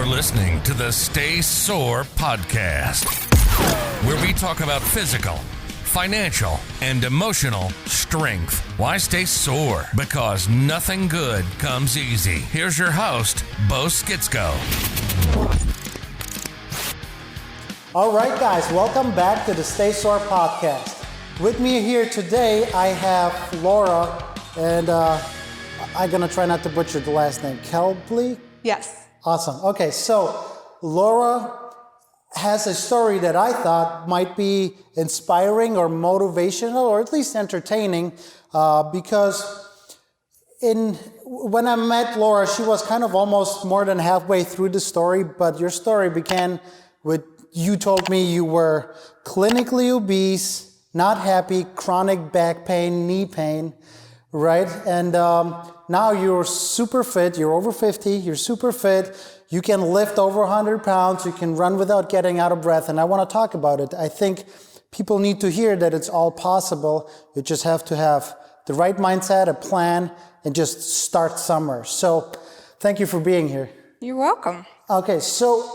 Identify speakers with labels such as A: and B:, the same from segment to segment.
A: You're listening to the Stay Sore podcast, where we talk about physical, financial, and emotional strength. Why stay sore? Because nothing good comes easy. Here's your host, Bo Skitsko.
B: All right, guys, welcome back to the Stay Sore podcast. With me here today, I have Laura, and I'm going to try not to butcher the last name. Kelbley?
C: Yes.
B: Awesome. Okay, so Laura has a story that I thought might be inspiring or motivational or at least entertaining because when I met Laura, she was kind of almost more than halfway through the story, but your story began with you told me you were clinically obese, not happy, chronic back pain, knee pain, right? And now you're super fit, you're over 50, you're super fit, you can lift over 100 pounds, you can run without getting out of breath, and I want to talk about it. I think people need to hear that it's all possible. You just have to have the right mindset, a plan, and just start somewhere. So thank you for being here.
C: You're welcome.
B: Okay, so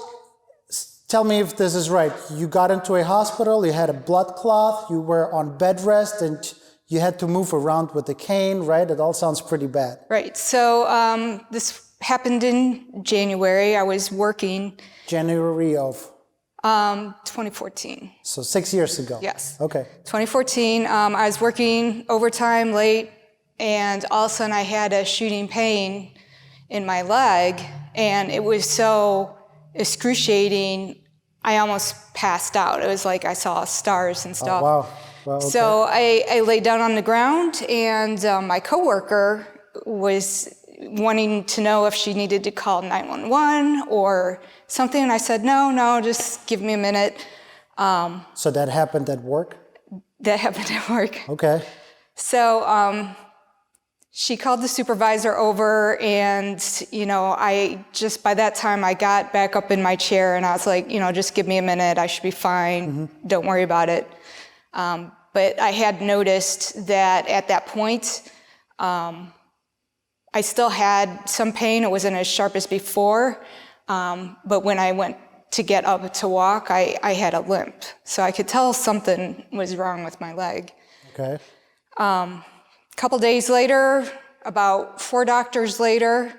B: tell me if this is right. You got into a hospital, you had a blood clot, you were on bed rest, and you had to move around with a cane, right? It all sounds pretty bad.
C: Right. So this happened in January. I was working.
B: January of?
C: 2014.
B: So 6 years ago?
C: Yes.
B: Okay.
C: 2014. I was working overtime late, and all of a sudden I had a shooting pain in my leg, and it was so excruciating, I almost passed out. It was like I saw stars and stuff.
B: Oh, wow. Well, okay.
C: So I laid down on the ground, and my coworker was wanting to know if she needed to call 911 or something. And I said, no, just give me a minute.
B: So that happened at work?
C: That happened at work.
B: Okay.
C: So she called the supervisor over, and, by that time I got back up in my chair, and I was like, just give me a minute. I should be fine. Mm-hmm. Don't worry about it. But I had noticed that at that point, I still had some pain. It wasn't as sharp as before. But when I went to get up to walk, I had a limp. So I could tell something was wrong with my leg.
B: Okay.
C: A couple days later, about 4 doctors later,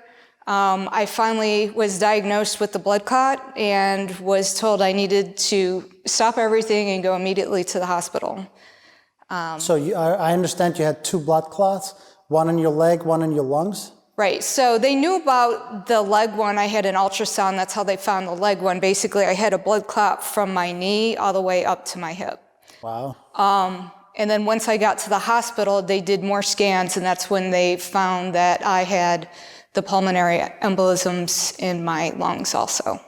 C: I finally was diagnosed with the blood clot and was told I needed to stop everything and go immediately to the hospital.
B: So I understand you had 2 blood clots, one in your leg, one in your lungs?
C: Right. So they knew about the leg one. I had an ultrasound. That's how they found the leg one. Basically, I had a blood clot from my knee all the way up to my hip.
B: Wow.
C: And then once I got to the hospital, they did more scans, and that's when they found that I had the pulmonary embolisms in my lungs also.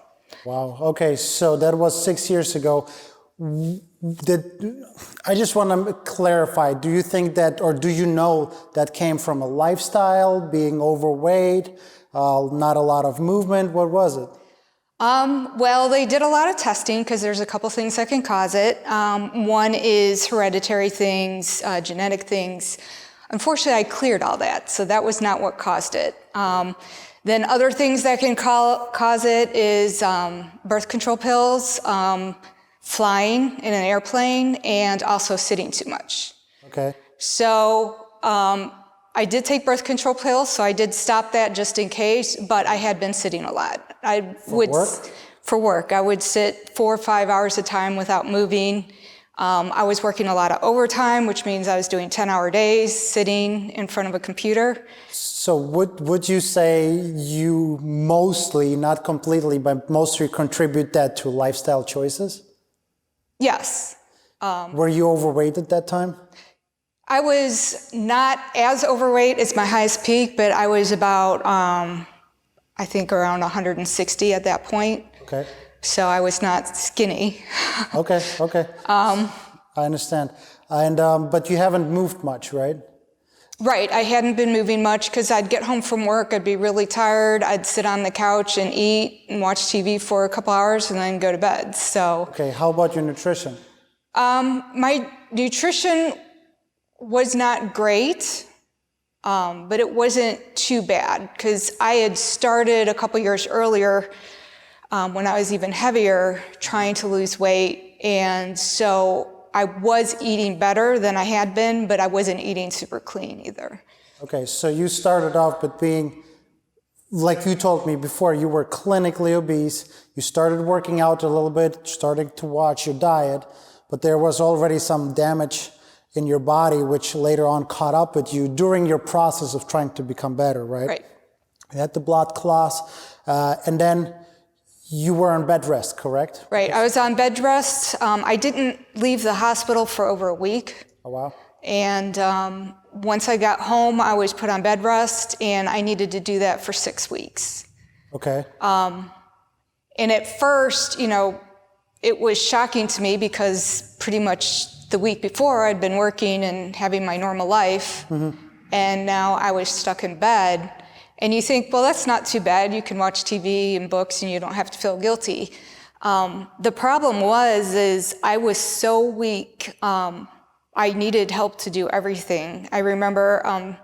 B: Wow. Okay. So that was 6 years ago. I just want to clarify, do you think that, or do you know that came from a lifestyle, being overweight, not a lot of movement? What was it?
C: Well, they did a lot of testing because there's a couple things that can cause it. One is hereditary things, genetic things. Unfortunately, I cleared all that, so that was not what caused it. Then other things that can cause it is birth control pills, flying in an airplane, and also sitting too much.
B: Okay.
C: So I did take birth control pills, so I did stop that just in case, but I had been sitting a lot. For work, I would sit 4 or 5 hours a time without moving. I was working a lot of overtime, which means I was doing 10-hour days, sitting in front of a computer.
B: So would you say you mostly, not completely, but mostly contribute that to lifestyle choices?
C: Yes.
B: Were you overweight at that time?
C: I was not as overweight as my highest peak, but I was about, I think around 160 at that point.
B: Okay.
C: So I was not skinny.
B: Okay. I understand. And but you haven't moved much, right?
C: Right. I hadn't been moving much because I'd get home from work, I'd be really tired, I'd sit on the couch and eat and watch TV for a couple hours and then go to bed. So.
B: Okay. How about your nutrition?
C: My nutrition was not great, but it wasn't too bad because I had started a couple years earlier when I was even heavier, trying to lose weight. And so I was eating better than I had been, but I wasn't eating super clean either.
B: Okay, so you started off with being, like you told me before, you were clinically obese. You started working out a little bit, started to watch your diet, but there was already some damage in your body, which later on caught up with you during your process of trying to become better, right?
C: Right.
B: You had the blood clots, and then you were on bed rest, correct?
C: Right, I was on bed rest. I didn't leave the hospital for over a week.
B: Oh, wow.
C: And once I got home, I was put on bed rest, and I needed to do that for 6 weeks.
B: Okay.
C: And at first, it was shocking to me because pretty much the week before I'd been working and having my normal life, and now I was stuck in bed. And you think, well, that's not too bad. You can watch TV and books and you don't have to feel guilty. The problem is I was so weak. I needed help to do everything. I remember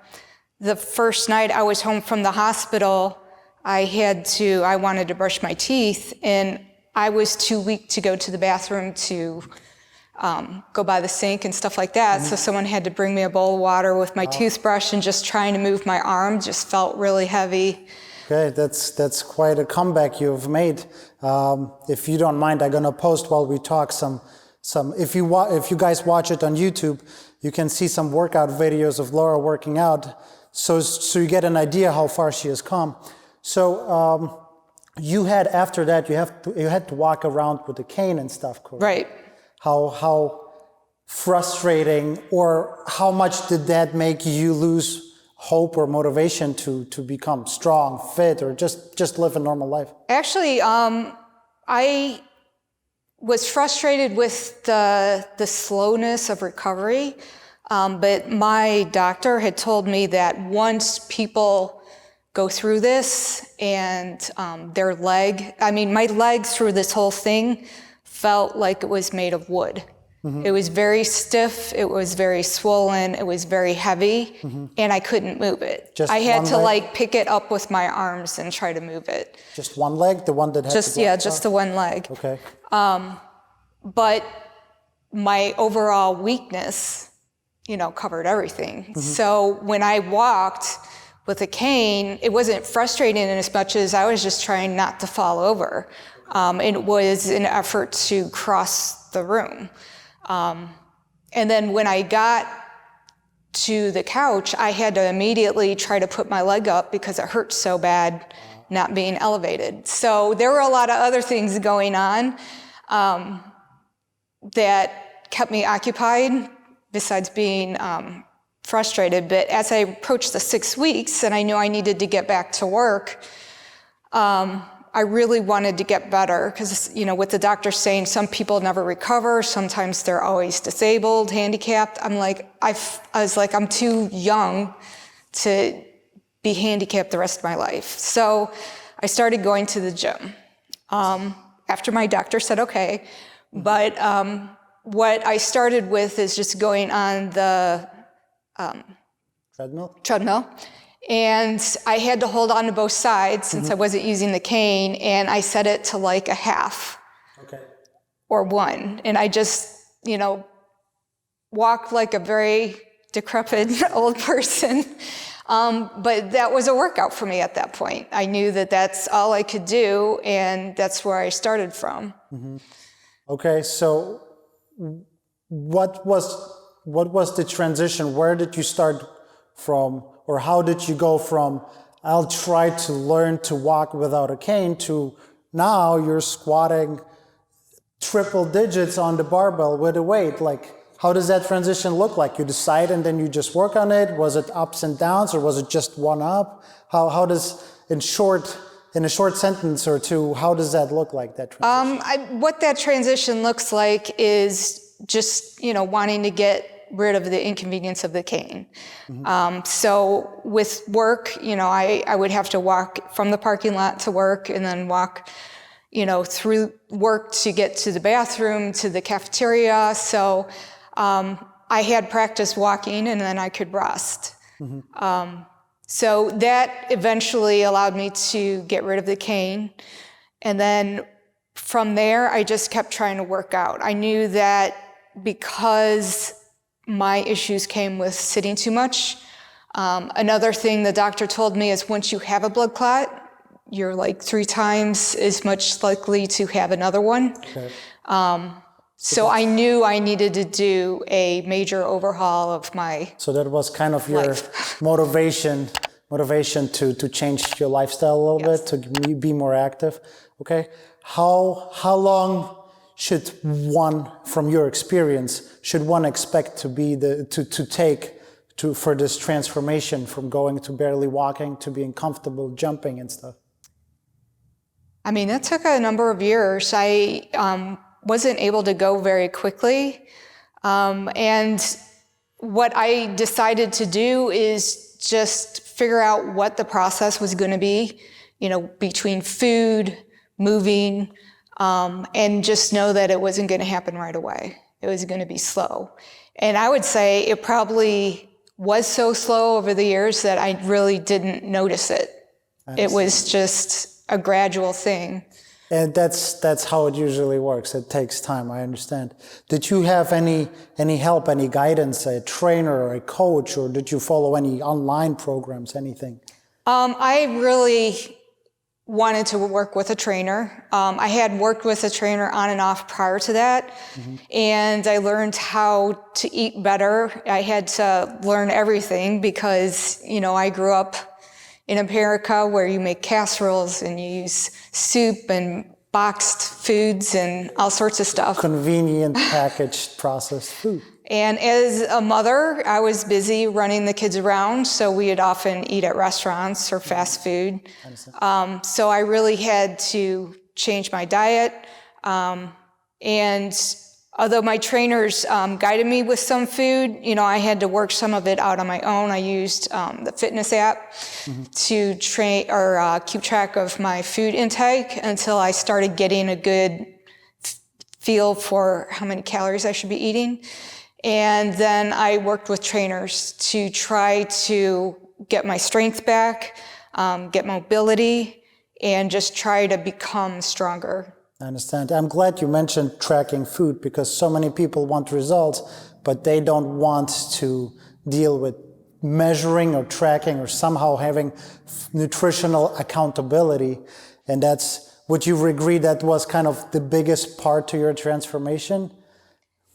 C: the first night I was home from the hospital, I wanted to brush my teeth, and I was too weak to go to the bathroom to go by the sink and stuff like that. So someone had to bring me a bowl of water with my toothbrush, and just trying to move my arm just felt really heavy.
B: Okay, that's quite a comeback you've made. If you don't mind, I'm gonna post while we talk some. If you guys watch it on YouTube, you can see some workout videos of Laura working out, so you get an idea how far she has come. So you had after that you had to walk around with a cane and stuff, correct?
C: Right.
B: How frustrating, or how much did that make you lose hope or motivation to become strong, fit, or just live a normal life?
C: Actually, I was frustrated with the slowness of recovery, but my doctor had told me that once people go through this and my leg through this whole thing felt like it was made of wood. It was very stiff, it was very swollen, it was very heavy, and I couldn't move it. I had to pick it up with my arms and try to move it.
B: Just one leg, the one that had
C: just the one leg.
B: Okay.
C: But my overall weakness, covered everything. So when I walked with a cane, it wasn't frustrating as much as I was just trying not to fall over. It was an effort to cross the room. And then when I got to the couch, I had to immediately try to put my leg up because it hurt so bad not being elevated. So there were a lot of other things going on that kept me occupied besides being frustrated. But as I approached the 6 weeks and I knew I needed to get back to work, I really wanted to get better because, with the doctor saying some people never recover, sometimes they're always disabled, handicapped. I was like, I'm too young to be handicapped the rest of my life. So I started going to the gym after my doctor said okay. But what I started with is just going on the treadmill. And I had to hold on to both sides since I wasn't using the cane, and I set it to like a half or one. And I just, walked like a very decrepit old person. But that was a workout for me at that point. I knew that that's all I could do, and that's where I started from.
B: Okay, so what was the transition? Where did you start from? Or how did you go from, I'll try to learn to walk without a cane, to now you're squatting triple digits on the barbell with a weight? How does that transition look like? You decide and then you just work on it? Was it ups and downs, or was it just one up? How does, in a short sentence or two, how does that look like, that transition?
C: What that transition looks like is just, wanting to get rid of the inconvenience of the cane. So with work, I would have to walk from the parking lot to work and then walk, through work to get to the bathroom, to the cafeteria. So I had practice walking and then I could rest. So that eventually allowed me to get rid of the cane. And then from there, I just kept trying to work out. I knew that because my issues came with sitting too much. Another thing the doctor told me is once you have a blood clot, you're like 3 times as much likely to have another one.
B: Okay.
C: So I knew I needed to do a major overhaul of my
B: So that was kind of your
C: life.
B: motivation to change your lifestyle a little
C: Yes.
B: bit, to be more active. Okay. How long should one, from your experience, should one expect to be for this transformation from going to barely walking to being comfortable jumping and stuff?
C: I mean, that took a number of years. I wasn't able to go very quickly. And what I decided to do is just figure out what the process was going to be, between food, moving, and just know that it wasn't going to happen right away. It was going to be slow. And I would say it probably was so slow over the years that I really didn't notice it. It was just a gradual thing.
B: And that's how it usually works. It takes time, I understand. Did you have any help, any guidance, a trainer or a coach, or did you follow any online programs, anything?
C: I really wanted to work with a trainer. I had worked with a trainer on and off prior to that, and I learned how to eat better. I had to learn everything because, I grew up in America where you make casseroles and you use soup and boxed foods and all sorts of stuff.
B: Convenient packaged processed food.
C: And as a mother, I was busy running the kids around, so we would often eat at restaurants or fast food. So I really had to change my diet. And although my trainers guided me with some food, I had to work some of it out on my own. I used the fitness app to train or keep track of my food intake until I started getting a good feel for how many calories I should be eating. And then I worked with trainers to try to get my strength back, get mobility, and just try to become stronger.
B: I understand. I'm glad you mentioned tracking food because so many people want results, but they don't want to deal with measuring or tracking or somehow having nutritional accountability. And would you agree that was kind of the biggest part to your transformation?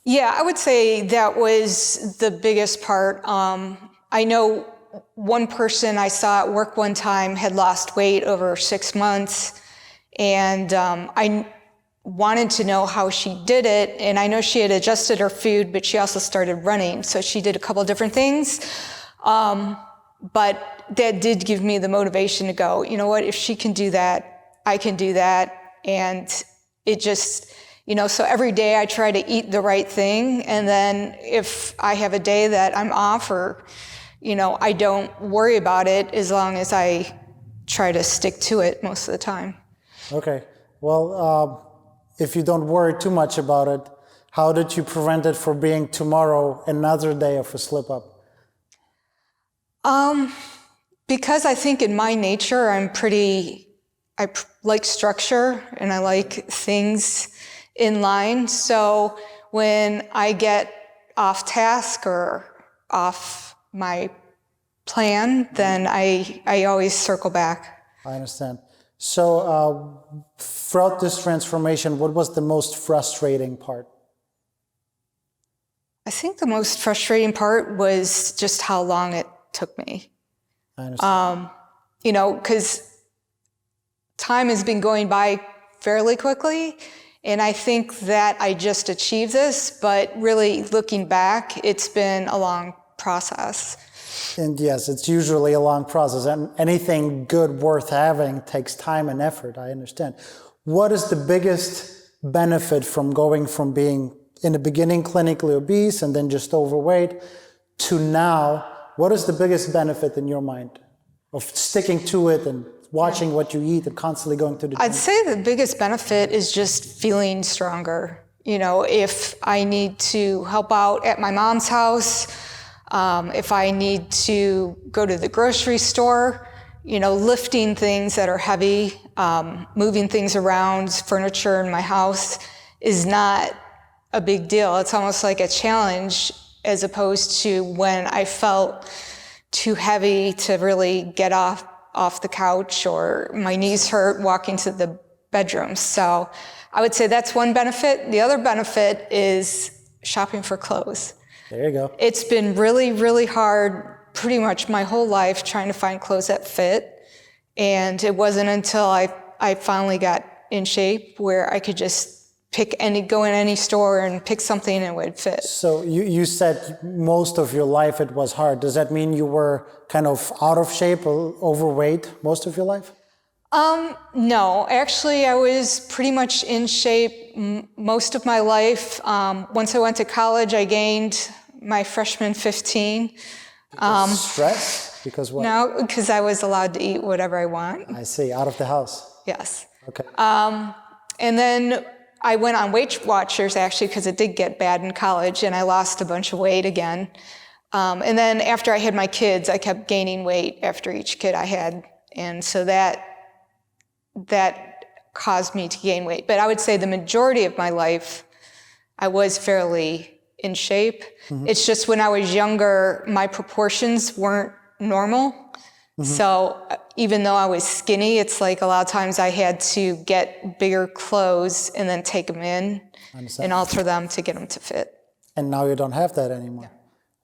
C: Yeah, I would say that was the biggest part. I know one person I saw at work one time had lost weight over 6 months, and I wanted to know how she did it, and I know she had adjusted her food, but she also started running, so she did a couple of different things. But that did give me the motivation to go, you know what, if she can do that, I can do that, and it just... so every day I try to eat the right thing, and then if I have a day that I'm off or, I don't worry about it as long as I try to stick to it most of the time.
B: Okay. Well, if you don't worry too much about it, how did you prevent it from being tomorrow another day of a slip up?
C: Because I think in my nature, I like structure and I like things in line. So when I get off task or off my plan, then I always circle back.
B: I understand. So throughout this transformation, what was the most frustrating part?
C: I think the most frustrating part was just how long it took me.
B: I understand.
C: Because time has been going by fairly quickly. And I think that I just achieved this, but really looking back, it's been a long process.
B: And yes, it's usually a long process, and anything good worth having takes time and effort, I understand. What is the biggest benefit from going from being, in the beginning, clinically obese and then just overweight, to now? What is the biggest benefit in your mind of sticking to it and watching what you eat and constantly going to the gym?
C: I'd say the biggest benefit is just feeling stronger. If I need to help out at my mom's house, if I need to go to the grocery store, lifting things that are heavy, moving things around, furniture in my house is not a big deal. It's almost like a challenge as opposed to when I felt too heavy to really get off the couch or my knees hurt walking to the bedroom. So I would say that's one benefit. The other benefit is shopping for clothes.
B: There you go.
C: It's been really, really hard pretty much my whole life trying to find clothes that fit. And it wasn't until I finally got in shape where I could just go in any store and pick something and it would fit.
B: So you said most of your life it was hard. Does that mean you were kind of out of shape or overweight most of your life?
C: No, actually I was pretty much in shape most of my life. Once I went to college, I gained my freshman 15.
B: Stress? Because what?
C: No, because I was allowed to eat whatever I want.
B: I see, out of the house.
C: Yes.
B: Okay.
C: And then I went on Weight Watchers actually because it did get bad in college and I lost a bunch of weight again. And then after I had my kids, I kept gaining weight after each kid I had. And so that caused me to gain weight. But I would say the majority of my life, I was fairly in shape. Mm-hmm. It's just when I was younger, my proportions weren't normal. Mm-hmm. So even though I was skinny, it's like a lot of times I had to get bigger clothes and then take them in and alter them to get them to fit.
B: And now you don't have that anymore. Yeah.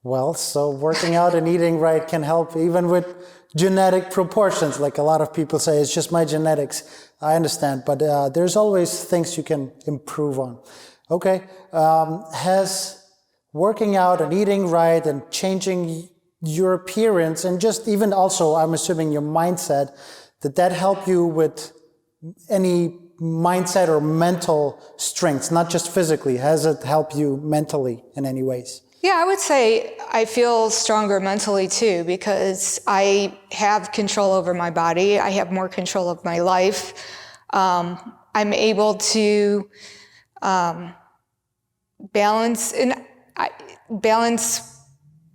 B: Well, so working out and eating right can help even with genetic proportions. Like a lot of people say, it's just my genetics. I understand, but there's always things you can improve on. Okay, has working out and eating right and changing your appearance and just even also, I'm assuming your mindset, that help you with any mindset or mental strengths, not just physically? Has it helped you mentally in any ways?
C: Yeah, I would say I feel stronger mentally too because I have control over my body. I have more control of my life. I'm able to balance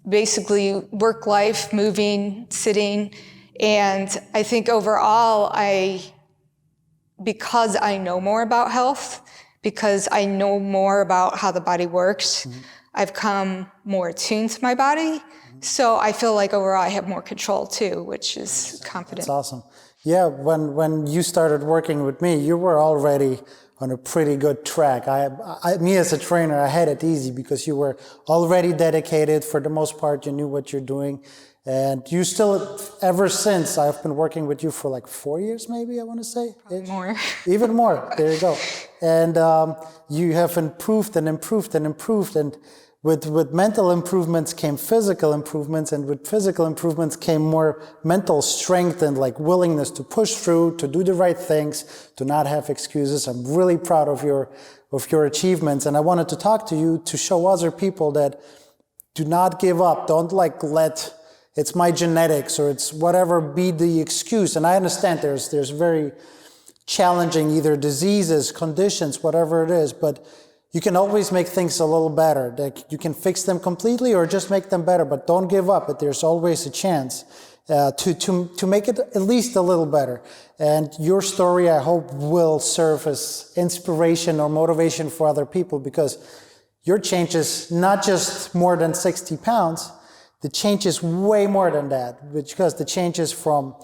C: basically work life, moving, sitting. And I think overall, because I know more about health, because I know more about how the body works, mm-hmm. I've come more attuned to my body. Mm-hmm. So I feel like overall I have more control too, which is confident.
B: That's awesome. Yeah, when you started working with me, you were already on a pretty good track. Me as a trainer, I had it easy because you were already dedicated. For the most part, you knew what you're doing. And you still, ever since, I've been working with you for like 4 years, maybe, I want to say.
C: More.
B: Even more. There you go. And you have improved and improved and improved. And with mental improvements came physical improvements, and with physical improvements came more mental strength and like willingness to push through, to do the right things, to not have excuses. I'm really proud of your achievements, and I wanted to talk to you to show other people that do not give up. Don't let it's my genetics or it's whatever be the excuse. And I understand there's very challenging either diseases, conditions, whatever it is, but you can always make things a little better. Like you can fix them completely or just make them better, but don't give up. But there's always a chance to make it at least a little better. And your story, I hope, will serve as inspiration or motivation for other people, because your change is not just more than 60 pounds. The change is way more than that, because the change is from,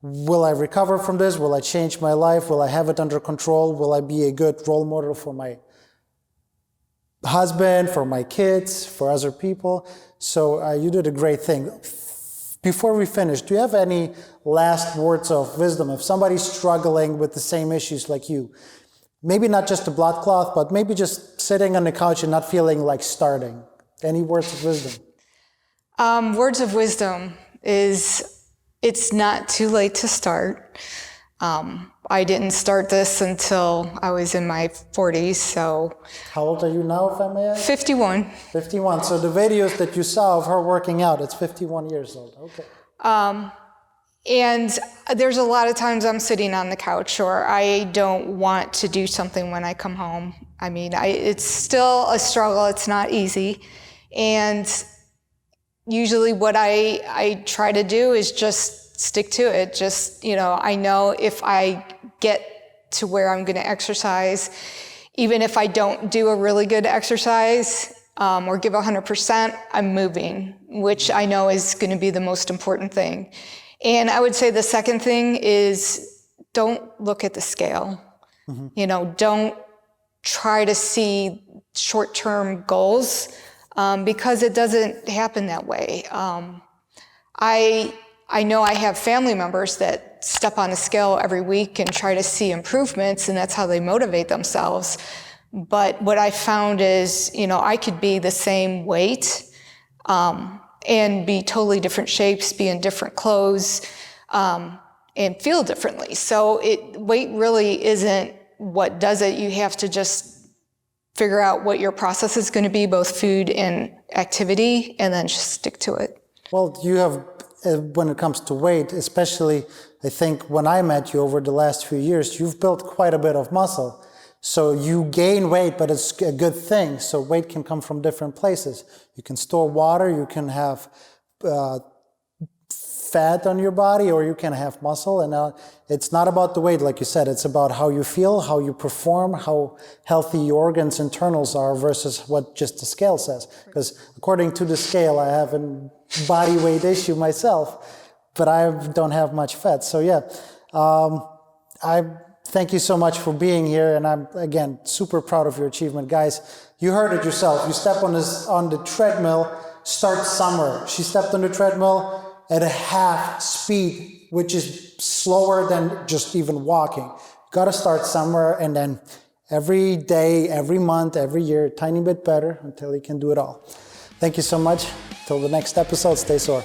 B: will I recover from this? Will I change my life? Will I have it under control? Will I be a good role model for my husband, for my kids, for other people? So you did a great thing. Before we finish, do you have any last words of wisdom? If somebody's struggling with the same issues like you, maybe not just a blood clot, but maybe just sitting on the couch and not feeling like starting, any words of wisdom?
C: Words of wisdom is it's not too late to start. I didn't start this until I was in my 40s, so...
B: How old are you now, if I may ask?
C: 51.
B: 51. So the videos that you saw of her working out, it's 51 years old. Okay.
C: And there's a lot of times I'm sitting on the couch or I don't want to do something when I come home. I mean, it's still a struggle. It's not easy. And usually what I try to do is just stick to it. Just, I know if I get to where I'm going to exercise, even if I don't do a really good exercise or give 100%, I'm moving, which I know is going to be the most important thing. And I would say the second thing is don't look at the scale. Don't try to see short-term goals because it doesn't happen that way. I know I have family members that step on the scale every week and try to see improvements, and that's how they motivate themselves. But what I found is, I could be the same weight and be totally different shapes, be in different clothes, and feel differently. So weight really isn't what does it. You have to just figure out what your process is going to be, both food and activity, and then just stick to it.
B: Well, you have, when it comes to weight, especially, I think when I met you over the last few years, you've built quite a bit of muscle. So you gain weight, but it's a good thing. So weight can come from different places. You can store water, you can have fat on your body, or you can have muscle. And it's not about the weight, like you said. It's about how you feel, how you perform, how healthy your organs, internals are versus what just the scale says. Because according to the scale, I have a body weight issue myself, but I don't have much fat. So yeah, I thank you so much for being here. And I'm, again, super proud of your achievement. Guys, you heard it yourself. You step on the treadmill, start somewhere. She stepped on the treadmill at a half speed, which is slower than just even walking. You gotta start somewhere, and then every day, every month, every year, a tiny bit better until you can do it all. Thank you so much. Till the next episode, stay sore.